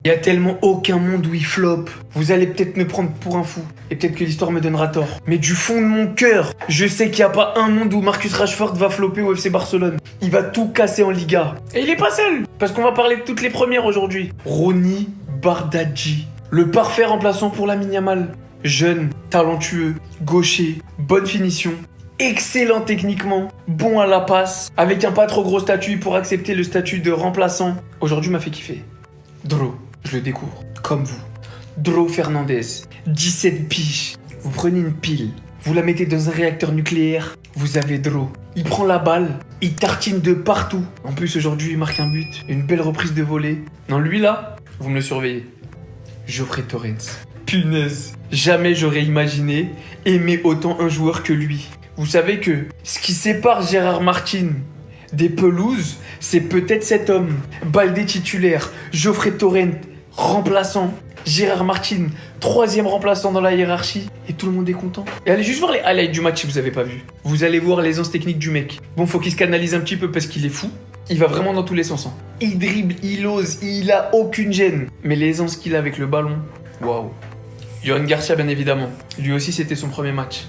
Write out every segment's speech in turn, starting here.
Il y a tellement aucun monde où il flop. Vous allez peut-être me prendre pour un fou. Et peut-être que l'histoire me donnera tort. Mais du fond de mon cœur, je sais qu'il n'y a pas un monde où Marcus Rashford va flopper au FC Barcelone. Il va tout casser en Liga. Et il est pas seul. Parce qu'on va parler de toutes les premières aujourd'hui. Ronny Bardghji. Le parfait remplaçant pour Lamine Yamal. Jeune, talentueux, gaucher, bonne finition. Excellent techniquement, bon à la passe, avec un pas trop gros statut pour accepter le statut de remplaçant. Aujourd'hui m'a fait kiffer. Dro, je le découvre, comme vous. Dro Fernandez, 17 piges. Vous prenez une pile, vous la mettez dans un réacteur nucléaire, vous avez Dro. Il prend la balle, il tartine de partout. En plus aujourd'hui il marque un but, une belle reprise de volée. Non lui là, vous me le surveillez. Geoffrey Torrens. Punaise, jamais j'aurais imaginé aimer autant un joueur que lui. Vous savez que ce qui sépare Gérard Martin des pelouses, c'est peut-être cet homme. Baldé titulaire, Geoffrey Torrens remplaçant, Gérard Martin, 3e remplaçant dans la hiérarchie, et tout le monde est content. Et allez juste voir les highlights du match si vous n'avez pas vu. Vous allez voir l'aisance technique du mec. Bon, faut qu'il se canalise un petit peu parce qu'il est fou. Il va vraiment dans tous les sens. Il dribble, il ose, il a aucune gêne. Mais l'aisance qu'il a avec le ballon, waouh. Yohan Garcia, bien évidemment. Lui aussi, c'était son premier match.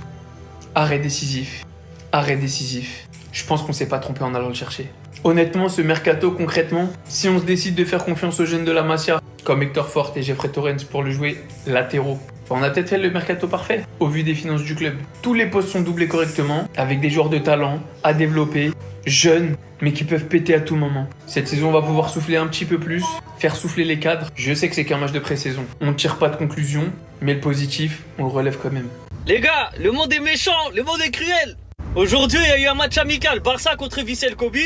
Arrêt décisif. Arrêt décisif. Je pense qu'on s'est pas trompé en allant le chercher. Honnêtement, ce mercato, concrètement, si on se décide de faire confiance aux jeunes de la Masia, comme Hector Fort et Geoffrey Torrens pour le jouer latéraux, on a peut-être fait le mercato parfait, au vu des finances du club. Tous les postes sont doublés correctement, avec des joueurs de talent, à développer, jeunes, mais qui peuvent péter à tout moment. Cette saison, on va pouvoir souffler un petit peu plus, faire souffler les cadres. Je sais que c'est qu'un match de pré-saison. On ne tire pas de conclusion, mais le positif, on le relève quand même. Les gars, le monde est méchant, le monde est cruel. Aujourd'hui, il y a eu un match amical, Barça contre Vissel Kobe.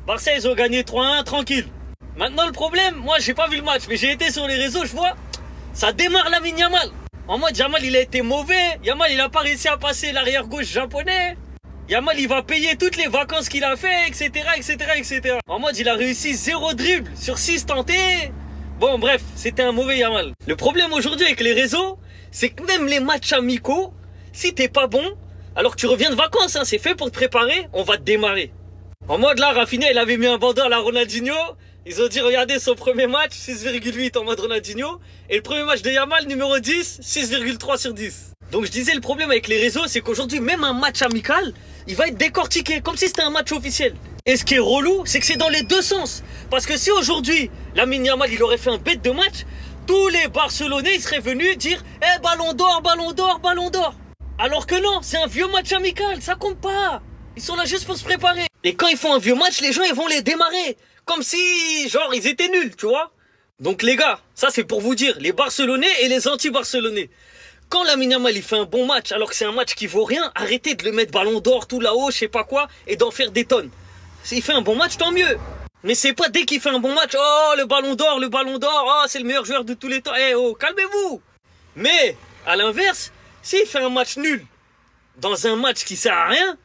Barça, ils ont gagné 3-1, tranquille. Maintenant, le problème, moi, j'ai pas vu le match, mais j'ai été sur les réseaux, je vois, ça démarre Lamine Yamal. En mode, Yamal, il a été mauvais. Yamal, il a pas réussi à passer l'arrière-gauche japonais. Yamal, il va payer toutes les vacances qu'il a fait, etc., etc., etc. En mode, il a réussi 0 dribble sur 6 tentés. Bon, bref, c'était un mauvais Yamal. Le problème aujourd'hui avec les réseaux, c'est que même les matchs amicaux, si t'es pas bon, alors que tu reviens de vacances, hein, c'est fait pour te préparer, on va te démarrer. En mode là, Rafinha, il avait mis un bandeau à la Ronaldinho. Ils ont dit, regardez son premier match, 6,8 en mode Ronaldinho. Et le premier match de Yamal, numéro 10, 6,3 sur 10. Donc je disais, le problème avec les réseaux, c'est qu'aujourd'hui, même un match amical, il va être décortiqué, comme si c'était un match officiel. Et ce qui est relou, c'est que c'est dans les deux sens. Parce que si aujourd'hui, Lamine Yamal, il aurait fait un bête de match, tous les Barcelonais, ils seraient venus dire, eh, ballon d'or, ballon d'or, ballon d'or. Alors que non, c'est un vieux match amical, ça compte pas. Ils sont là juste pour se préparer. Et quand ils font un vieux match, les gens, ils vont les démarrer. Comme si, genre, ils étaient nuls, tu vois. Donc les gars, ça c'est pour vous dire, les Barcelonais et les anti-Barcelonais. Quand Lamine Yamal, il fait un bon match, alors que c'est un match qui vaut rien, arrêtez de le mettre ballon d'or tout là-haut, je sais pas quoi, et d'en faire des tonnes. S'il fait un bon match, tant mieux. Mais c'est pas dès qu'il fait un bon match, oh, le ballon d'or, oh, c'est le meilleur joueur de tous les temps. Eh oh, calmez-vous. Mais, à l'inverse, s'il fait un match nul, dans un match qui sert à rien,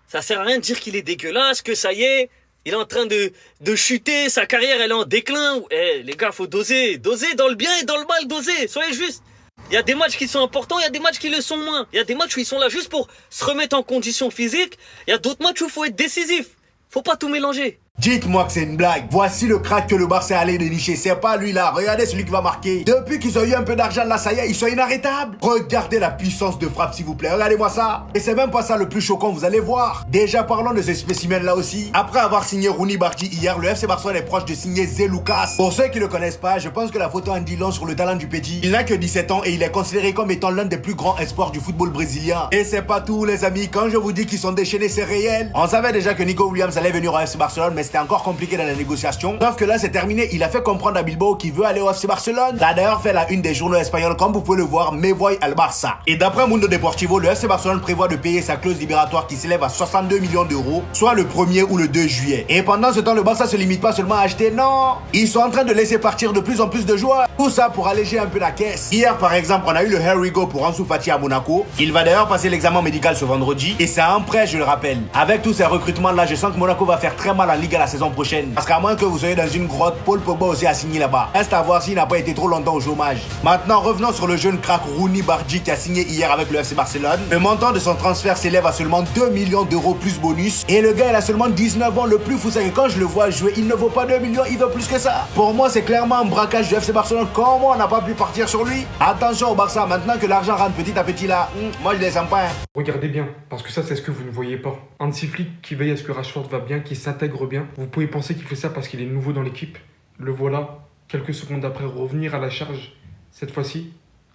ça sert à rien de dire qu'il est dégueulasse, que ça y est, il est en train de chuter, sa carrière elle est en déclin. Eh les gars, faut doser dans le bien et dans le mal, doser, soyez justes. Il y a des matchs qui sont importants, il y a des matchs qui le sont moins. Il y a des matchs où ils sont là juste pour se remettre en condition physique. Il y a d'autres matchs où il faut être décisif. Faut pas tout mélanger. Dites-moi que c'est une blague. Voici le crack que le Barça allait dénicher. C'est pas lui là. Regardez celui qui va marquer. Depuis qu'ils ont eu un peu d'argent là, ça y est, ils sont inarrêtables. Regardez la puissance de frappe s'il vous plaît. Regardez-moi ça. Et c'est même pas ça le plus choquant, vous allez voir. Déjà parlons de ce spécimen là aussi. Après avoir signé Ronny Bardghji hier, le FC Barcelone est proche de signer Zé Lucas. Pour ceux qui le connaissent pas, je pense que la photo en dit long sur le talent du petit. Il n'a que 17 ans et il est considéré comme étant l'un des plus grands espoirs du football brésilien. Et c'est pas tout les amis. Quand je vous dis qu'ils sont déchaînés, c'est réel. On savait déjà que Nico Williams allait venir au FC Barcelone, mais c'était encore compliqué dans la négociation. Sauf que là c'est terminé, il a fait comprendre à Bilbao qu'il veut aller au FC Barcelone. Ça a d'ailleurs fait la une des journaux espagnols, comme vous pouvez le voir, me voy al Barça. Et d'après Mundo Deportivo, le FC Barcelone prévoit de payer sa clause libératoire qui s'élève à 62 millions d'euros, soit le 1er ou le 2 juillet. Et pendant ce temps, le Barça se limite pas seulement à acheter, non, ils sont en train de laisser partir de plus en plus de joueurs. Tout ça pour alléger un peu la caisse. Hier par exemple, on a eu le Here We Go pour Ansu Fati à Monaco. Il va d'ailleurs passer l'examen médical ce vendredi et c'est un prêt, je le rappelle. Avec tous ces recrutements là, je sens que Monaco va faire très mal en Ligue Ligue la saison prochaine. Parce qu'à moins que vous soyez dans une grotte, Paul Pogba aussi a signé là-bas. Reste à voir s'il n'a pas été trop longtemps au chômage. Maintenant, revenons sur le jeune crack Rooney Bardi qui a signé hier avec le FC Barcelone. Le montant de son transfert s'élève à seulement 2 millions d'euros plus bonus. Et le gars, il a seulement 19 ans. Le plus fou, c'est que quand je le vois jouer, il ne vaut pas 2 millions, il veut plus que ça. Pour moi, c'est clairement un braquage du FC Barcelone. Comment on n'a pas pu partir sur lui? Attention au Barça, maintenant que l'argent rentre petit à petit là, moi je les sens pas. Regardez bien, parce que ça c'est ce que vous ne voyez pas. Hansi Flick qui veille à ce que Rashford va bien, qui s'intègre bien. Vous pouvez penser qu'il fait ça parce qu'il est nouveau dans l'équipe. Le voilà, quelques secondes après, revenir à la charge, cette fois-ci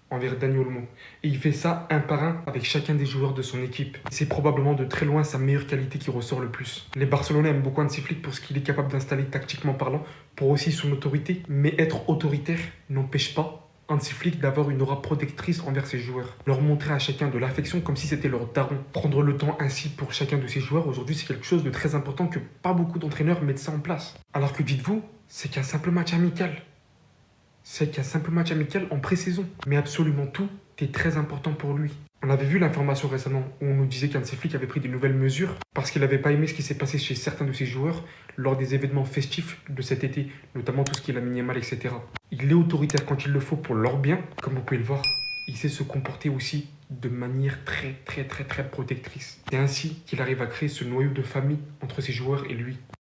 envers Dani Olmo. Et il fait ça un par un avec chacun des joueurs de son équipe. C'est probablement de très loin sa meilleure qualité qui ressort le plus. Les Barcelonais aiment beaucoup Hansi Flick pour ce qu'il est capable d'installer tactiquement parlant, pour aussi son autorité, mais être autoritaire n'empêche pas Hansi Flick d'avoir une aura protectrice envers ses joueurs. Leur montrer à chacun de l'affection comme si c'était leur daron. Prendre le temps ainsi pour chacun de ses joueurs, aujourd'hui, c'est quelque chose de très important que pas beaucoup d'entraîneurs mettent ça en place. Alors que dites-vous, c'est qu'un simple match amical. C'est qu'un simple match amical en pré-saison. Mais absolument tout est très important pour lui. On avait vu l'information récemment où on nous disait qu'Hansi Flick avait pris de nouvelles mesures parce qu'il n'avait pas aimé ce qui s'est passé chez certains de ses joueurs lors des événements festifs de cet été, notamment tout ce qui est la minimale, etc. Il est autoritaire quand il le faut pour leur bien, comme vous pouvez le voir. Il sait se comporter aussi de manière très protectrice. C'est ainsi qu'il arrive à créer ce noyau de famille entre ses joueurs et lui.